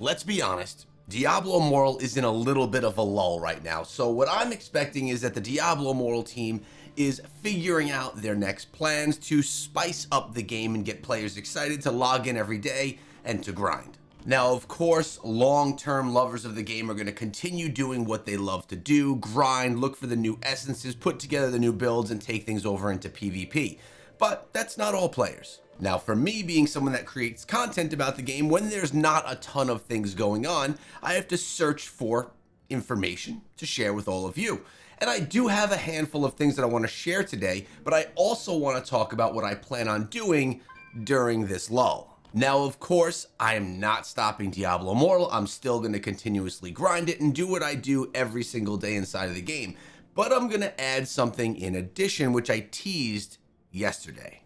Let's be honest, Diablo Immortal is in a little bit of a lull right now. So what I'm expecting is that the Diablo Immortal team is figuring out their next plans to spice up the game and get players excited to log in every day and to grind. Now, of course, long-term lovers of the game are going to continue doing what they love to do, grind, look for the new essences, put together the new builds, and take things over into PvP. But that's not all players. Now, for me, being someone that creates content about the game, when there's not a ton of things going on, I have to search for information to share with all of you. And I do have a handful of things that I want to share today, but I also want to talk about what I plan on doing during this lull. Now, of course, I am not stopping Diablo Immortal. I'm still going to continuously grind it and do what I do every single day inside of the game. But I'm going to add something in addition, which I teased yesterday.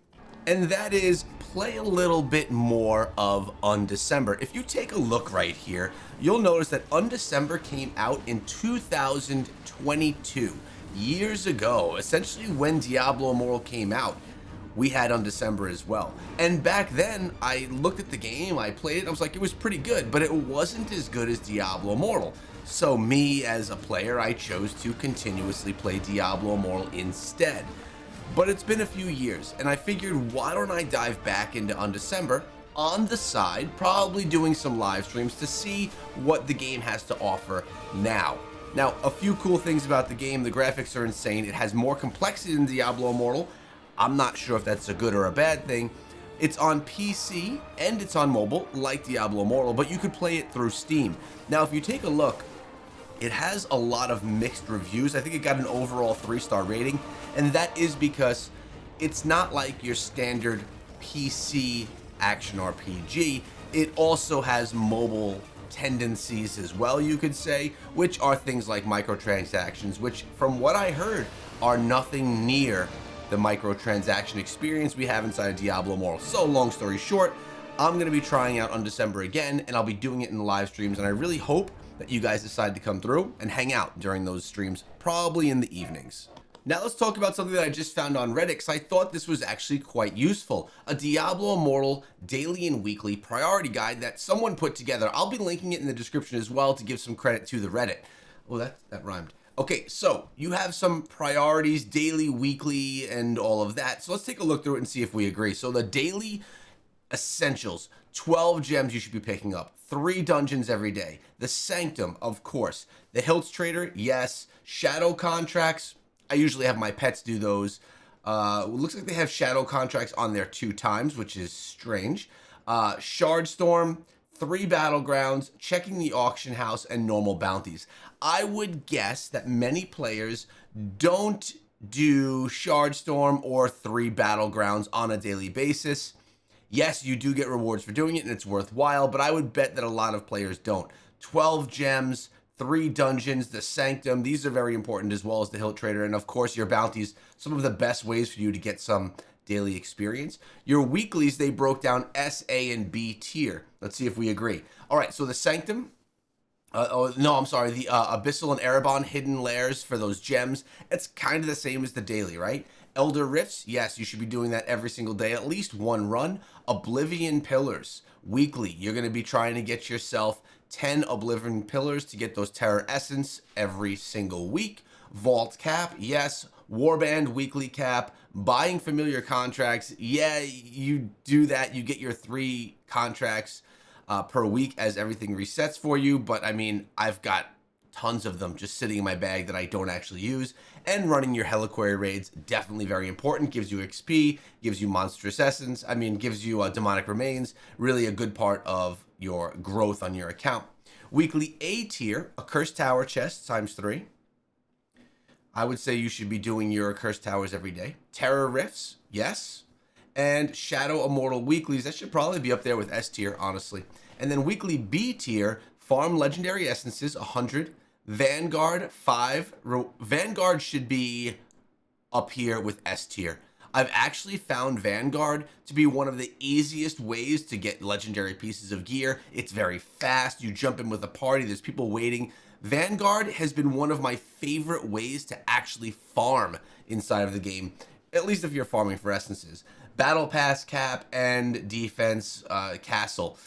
And that is play a little bit more of Undecember. If you take a look right here, you'll notice that Undecember came out in 2022, years ago. Essentially when Diablo Immortal came out, we had Undecember as well. And back then, I looked at the game, I played it, I was like, it was pretty good, but it wasn't as good as Diablo Immortal. So me, as a player, I chose to continuously play Diablo Immortal instead. But it's been a few years, and I figured, why don't I dive back into Undecember on the side, probably doing some live streams to see what the game has to offer now. Now, a few cool things about the game: the graphics are insane, it has more complexity than Diablo Immortal. I'm not sure if that's a good or a bad thing. It's on PC and it's on mobile, like Diablo Immortal, but you could play it through Steam. Now, if you take a look, it has a lot of mixed reviews. I think it got an overall 3-star rating, and that is because it's not like your standard PC action RPG. It also has mobile tendencies as well, you could say, which are things like microtransactions, which from what I heard are nothing near the microtransaction experience we have inside of Diablo Immortal. So long story short, I'm going to be trying out Undecember again, and I'll be doing it in the live streams, and I really hope that you guys decide to come through and hang out during those streams, probably in the evenings. Now let's talk about something that I just found on Reddit, because I thought this was actually quite useful. A Diablo Immortal daily and weekly priority guide that someone put together. I'll be linking it in the description as well to give some credit to the Reddit. Oh, that rhymed. Okay, so you have some priorities, daily, weekly, and all of that. So let's take a look through it and see if we agree. So the daily essentials: 12 gems you should be picking up, 3 dungeons every day, the Sanctum, of course, the Hilts Trader, yes, shadow contracts. I usually have my pets do those. It looks like they have shadow contracts on there 2 times, which is strange. Shardstorm, 3 battlegrounds, checking the auction house, and normal bounties. I would guess that many players don't do Shardstorm or 3 battlegrounds on a daily basis. Yes, you do get rewards for doing it, and it's worthwhile, but I would bet that a lot of players don't. 12 gems, 3 dungeons, the Sanctum, these are very important, as well as the Hilt Trader, and of course your bounties, some of the best ways for you to get some daily experience. Your weeklies, they broke down S, A, and B tier. Let's see if we agree. All right, so the Sanctum, the Abyssal and Erebon hidden lairs for those gems, it's kind of the same as the daily, right? Elder Rifts, yes, you should be doing that every single day, at least 1 run. Oblivion Pillars, weekly, you're going to be trying to get yourself 10 Oblivion Pillars to get those Terror Essence every single week. Vault Cap, yes. Warband weekly cap. Buying familiar contracts, yeah, you do that, you get your 3 contracts per week as everything resets for you, but I mean, I've got tons of them just sitting in my bag that I don't actually use. And running your Heliquary raids, definitely very important. Gives you XP, gives you Monstrous Essence, gives you Demonic Remains, really a good part of your growth on your account. Weekly A tier, Accursed Tower chest ×3. I would say you should be doing your Accursed Towers every day. Terror Rifts, yes. And Shadow Immortal weeklies, that should probably be up there with S tier, honestly. And then weekly B tier, farm Legendary Essences, 100. Vanguard, 5. Vanguard should be up here with S tier. I've actually found Vanguard to be one of the easiest ways to get legendary pieces of gear. It's very fast. You jump in with a party. There's people waiting. Vanguard has been one of my favorite ways to actually farm inside of the game, at least if you're farming for essences. Battle Pass cap and defense castle.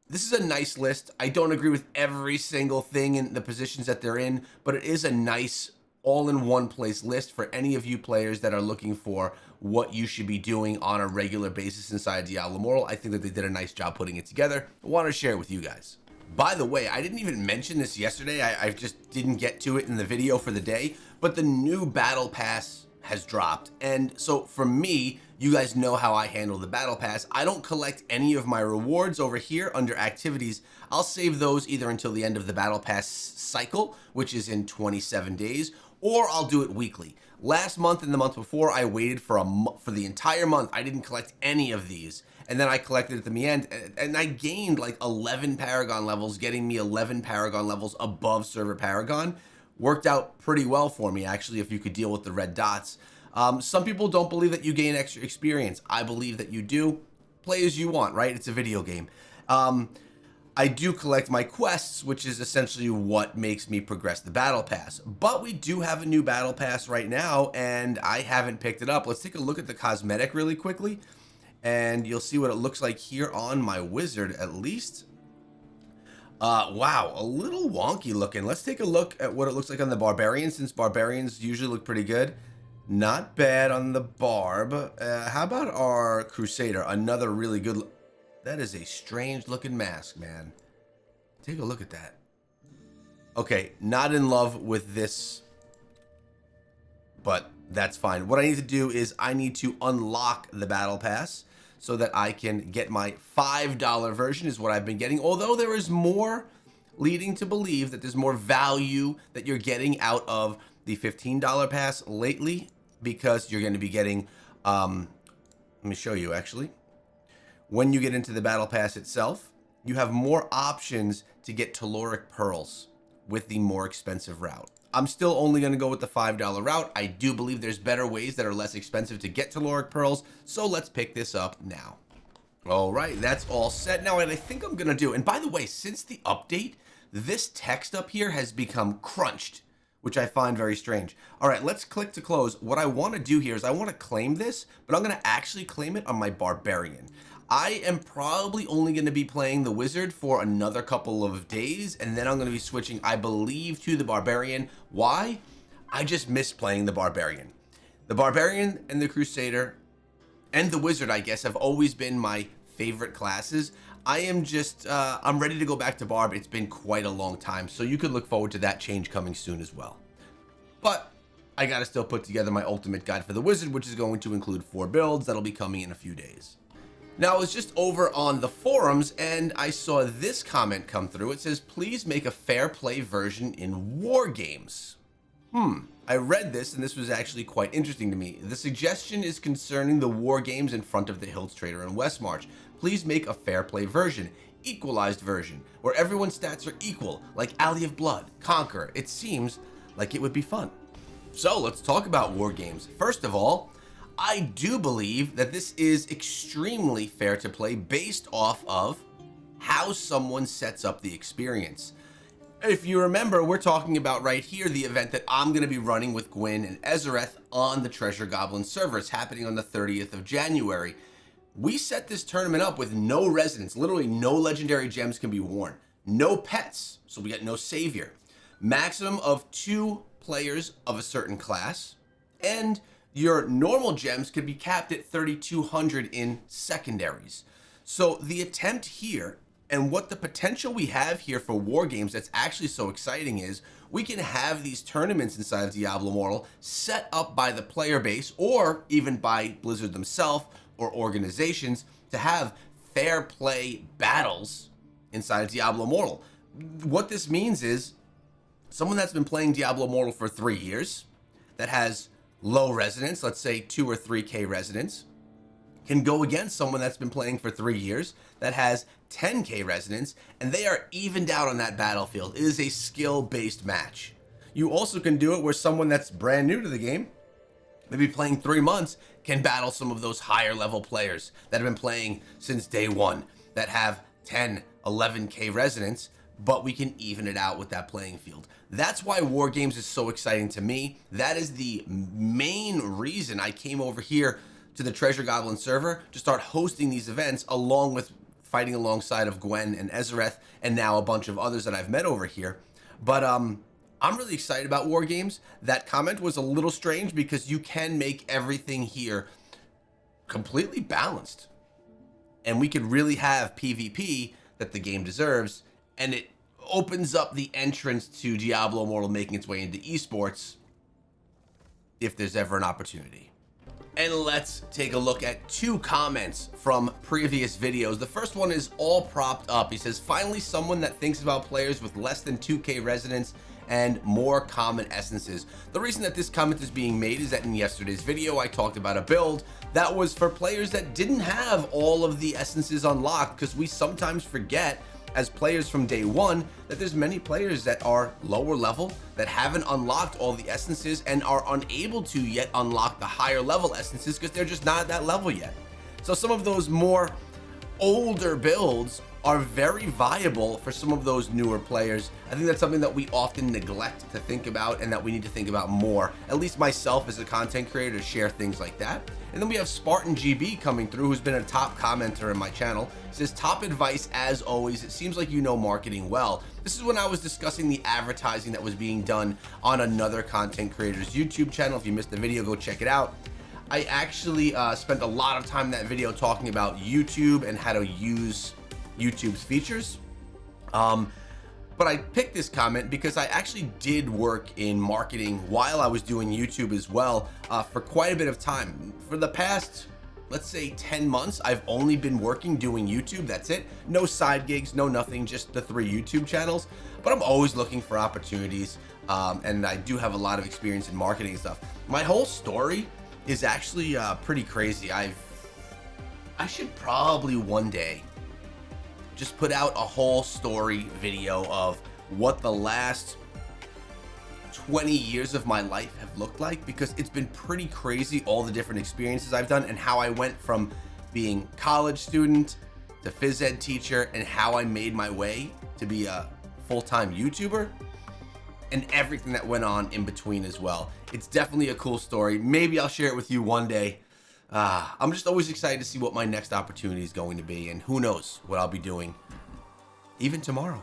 This is a nice list. I don't agree with every single thing in the positions that they're in, but it is a nice all-in-one place list for any of you players that are looking for what you should be doing on a regular basis inside Diablo Immortal. I think that they did a nice job putting it together. I want to share it with you guys. By the way, I didn't even mention this yesterday. I just didn't get to it in the video for the day, but the new Battle Pass has dropped. And so for me, you guys know how I handle the Battle Pass. I don't collect any of my rewards over here under activities. I'll save those either until the end of the Battle Pass cycle, which is in 27 days, or I'll do it weekly. Last month and the month before, I waited for the entire month. I didn't collect any of these. And then I collected at the end, and I gained like 11 Paragon levels, getting me 11 Paragon levels above Server Paragon. Worked out pretty well for me, actually, if you could deal with the red dots. Some people don't believe that you gain extra experience. I believe that you do. Play as you want, right? It's a video game. I do collect my quests, which is essentially what makes me progress the Battle Pass. But we do have a new Battle Pass right now, and I haven't picked it up. Let's take a look at the cosmetic really quickly, and you'll see what it looks like here on my wizard, at least. Wow, a little wonky looking. Let's take a look at what it looks like on the Barbarian, since Barbarians usually look pretty good. Not bad on the Barb. How about our Crusader? Another really good... That is a strange looking mask, man. Take a look at that. Okay, not in love with this, but that's fine. What I need to do is I need to unlock the Battle Pass so that I can get my $5 version is what I've been getting. Although there is more leading to believe that there's more value that you're getting out of the $15 pass lately, because you're going to be getting, let me show you actually. When you get into the Battle Pass itself, you have more options to get Telluric Pearls with the more expensive route. I'm still only going to go with the $5 route. I do believe there's better ways that are less expensive to get Telluric Pearls, so let's pick this up now. All right, that's all set. Now, what I think I'm going to do, and by the way, since the update, this text up here has become crunched, which I find very strange. All right, let's click to close. What I want to do here is I want to claim this, but I'm going to actually claim it on my Barbarian. I am probably only going to be playing the Wizard for another couple of days, and then I'm going to be switching, I believe, to the Barbarian. Why? I just miss playing the Barbarian. The Barbarian and the Crusader and the Wizard, I guess, have always been my favorite classes. I am just, I'm ready to go back to Barb. It's been quite a long time, so you could look forward to that change coming soon as well. But I got to still put together my ultimate guide for the Wizard, which is going to include 4 builds that'll be coming in a few days. Now, I was just over on the forums and I saw this comment come through. It says, please make a fair play version in war games. I read this and this was actually quite interesting to me. The suggestion is concerning the war games in front of the Hills Trader in Westmarch. Please make a fair play version, equalized version, where everyone's stats are equal, like Alley of Blood, Conquer. It seems like it would be fun. So let's talk about war games. First of all, I do believe that this is extremely fair to play based off of how someone sets up the experience. If you remember, we're talking about right here the event that I'm going to be running with Gwyn and Ezereth on the Treasure Goblin server. It's happening on the 30th of January. We set this tournament up with no residents. Literally no legendary gems can be worn. No pets, so we get no savior. Maximum of 2 players of a certain class, and your normal gems could be capped at 3,200 in secondaries. So the attempt here, and what the potential we have here for war games that's actually so exciting, is we can have these tournaments inside of Diablo Immortal set up by the player base, or even by Blizzard themselves or organizations, to have fair play battles inside of Diablo Immortal. What this means is someone that's been playing Diablo Immortal for 3 years, that has low residence, let's say 2 or 3K residence, can go against someone that's been playing for 3 years that has 10K residence, and they are evened out on that battlefield. It is a skill-based match. You also can do it where someone that's brand new to the game, maybe playing 3 months, can battle some of those higher level players that have been playing since day one, that have 10, 11K residence, but we can even it out with that playing field. That's why war games is so exciting to me. That is the main reason I came over here to the Treasure Goblin server to start hosting these events along with fighting alongside of Gwen and Ezereth, and now a bunch of others that I've met over here. But I'm really excited about War Games. That comment was a little strange because you can make everything here completely balanced, and we could really have PvP that the game deserves, and it opens up the entrance to Diablo Immortal making its way into esports if there's ever an opportunity. And let's take a look at 2 comments from previous videos. The first one is all propped up. He says, finally someone that thinks about players with less than 2k resonance and more common essences. The reason that this comment is being made is that in yesterday's video I talked about a build that was for players that didn't have all of the essences unlocked, because we sometimes forget as players from day one that there's many players that are lower level that haven't unlocked all the essences and are unable to yet unlock the higher level essences because they're just not at that level yet. So some of those more older builds are very viable for some of those newer players. I think that's something that we often neglect to think about and that we need to think about more. At least myself as a content creator to share things like that. And then we have Spartan GB coming through, who's been a top commenter in my channel. He says, top advice as always, it seems like you know marketing well. This is when I was discussing the advertising that was being done on another content creator's YouTube channel. If you missed the video, go check it out. I actually spent a lot of time in that video talking about YouTube and how to use YouTube's features. But I picked this comment because I actually did work in marketing while I was doing YouTube as well for quite a bit of time. For the past, let's say 10 months, I've only been working doing YouTube. That's it. No side gigs, no nothing, just the 3 YouTube channels. But I'm always looking for opportunities, and I do have a lot of experience in marketing and stuff. My whole story is actually pretty crazy. I should probably one day just put out a whole story video of what the last 20 years of my life have looked like, because it's been pretty crazy, all the different experiences I've done and how I went from being college student to phys ed teacher and how I made my way to be a full-time YouTuber and everything that went on in between as well. It's definitely a cool story. Maybe I'll share it with you one day. I'm just always excited to see what my next opportunity is going to be, and who knows what I'll be doing even tomorrow.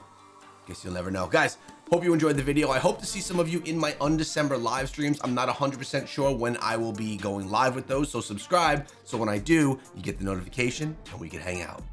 Guess you'll never know. Guys, hope you enjoyed the video. I hope to see some of you in my Undecember live streams. I'm not 100% sure when I will be going live with those, so subscribe so when I do, you get the notification and we can hang out.